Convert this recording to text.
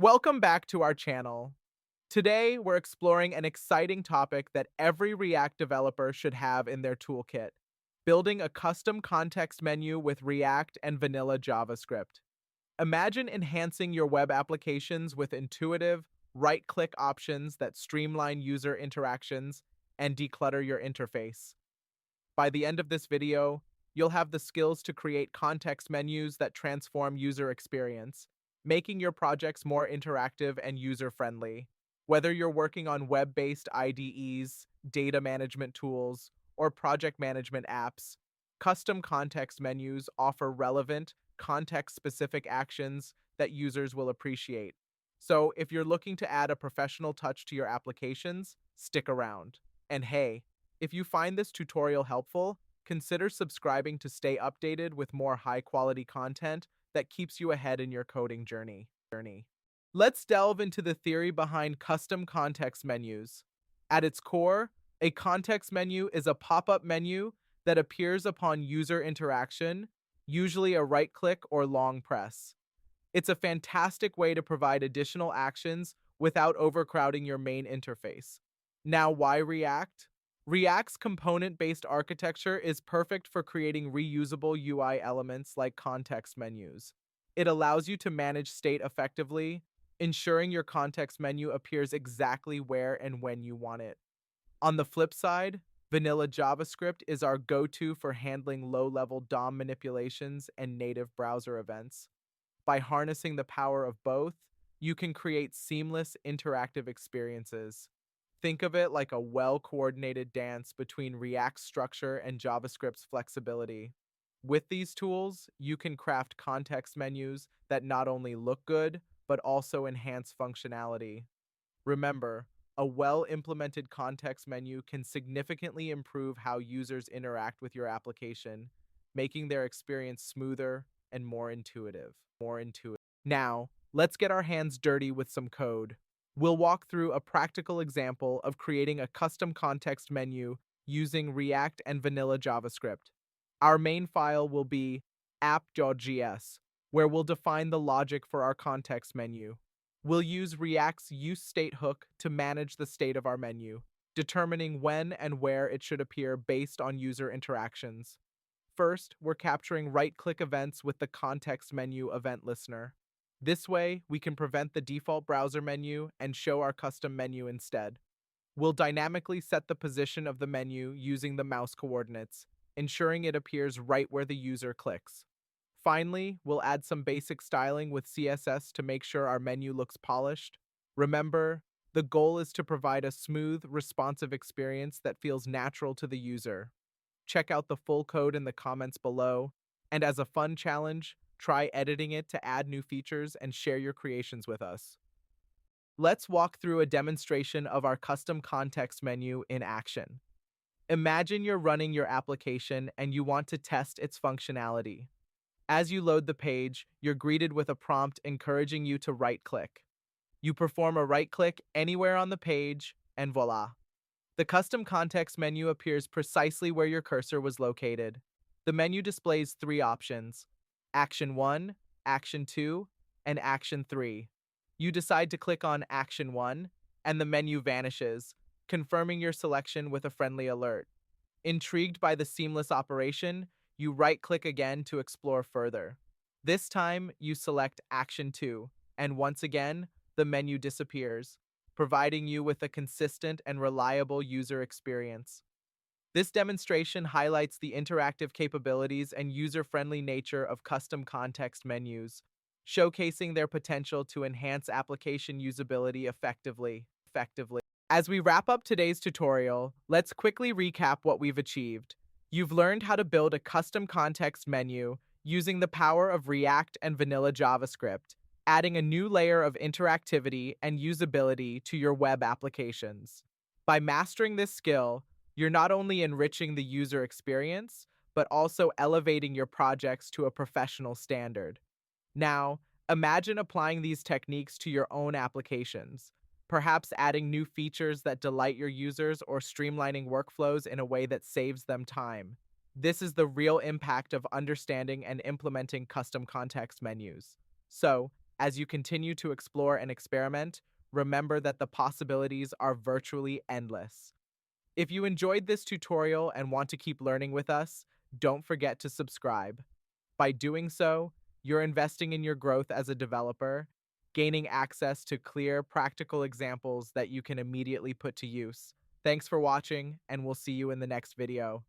Welcome back to our channel. Today, we're exploring an exciting topic that every React developer should have in their toolkit: building a custom context menu with React and vanilla JavaScript. Imagine enhancing your web applications with intuitive, right-click options that streamline user interactions and declutter your interface. By the end of this video, you'll have the skills to create context menus that transform user experience, making your projects more interactive and user-friendly. Whether you're working on web-based IDEs, data management tools, or project management apps, custom context menus offer relevant, context-specific actions that users will appreciate. So, if you're looking to add a professional touch to your applications, stick around. And hey, if you find this tutorial helpful, consider subscribing to stay updated with more high-quality content that keeps you ahead in your coding journey. Let's delve into the theory behind custom context menus. At its core, a context menu is a pop-up menu that appears upon user interaction, usually a right-click or long press. It's a fantastic way to provide additional actions without overcrowding your main interface. Now, why React? React's component-based architecture is perfect for creating reusable UI elements like context menus. It allows you to manage state effectively, ensuring your context menu appears exactly where and when you want it. On the flip side, vanilla JavaScript is our go-to for handling low-level DOM manipulations and native browser events. By harnessing the power of both, you can create seamless interactive experiences. Think of it like a well-coordinated dance between React's structure and JavaScript's flexibility. With these tools, you can craft context menus that not only look good, but also enhance functionality. Remember, a well-implemented context menu can significantly improve how users interact with your application, making their experience smoother and more intuitive. Now, let's get our hands dirty with some code. We'll walk through a practical example of creating a custom context menu using React and vanilla JavaScript. Our main file will be app.js, where we'll define the logic for our context menu. We'll use React's useState hook to manage the state of our menu, determining when and where it should appear based on user interactions. First, we're capturing right-click events with the context menu event listener. This way, we can prevent the default browser menu and show our custom menu instead. We'll dynamically set the position of the menu using the mouse coordinates, ensuring it appears right where the user clicks. Finally, we'll add some basic styling with CSS to make sure our menu looks polished. Remember, the goal is to provide a smooth, responsive experience that feels natural to the user. Check out the full code in the comments below, and as a fun challenge, try editing it to add new features and share your creations with us. Let's walk through a demonstration of our custom context menu in action. Imagine you're running your application and you want to test its functionality. As you load the page, you're greeted with a prompt encouraging you to right-click. You perform a right-click anywhere on the page, and voila! The custom context menu appears precisely where your cursor was located. The menu displays three options: Action 1, Action 2, and Action 3. You decide to click on Action 1, and the menu vanishes, confirming your selection with a friendly alert. Intrigued by the seamless operation, you right-click again to explore further. This time, you select Action 2, and once again, the menu disappears, providing you with a consistent and reliable user experience. This demonstration highlights the interactive capabilities and user-friendly nature of custom context menus, showcasing their potential to enhance application usability effectively. As we wrap up today's tutorial, let's quickly recap what we've achieved. You've learned how to build a custom context menu using the power of React and vanilla JavaScript, adding a new layer of interactivity and usability to your web applications. By mastering this skill, you're not only enriching the user experience, but also elevating your projects to a professional standard. Now, imagine applying these techniques to your own applications, perhaps adding new features that delight your users or streamlining workflows in a way that saves them time. This is the real impact of understanding and implementing custom context menus. So, As you continue to explore and experiment, remember that the possibilities are virtually endless. If you enjoyed this tutorial and want to keep learning with us, don't forget to subscribe. By doing so, you're investing in your growth as a developer, gaining access to clear, practical examples that you can immediately put to use. Thanks for watching, and we'll see you in the next video.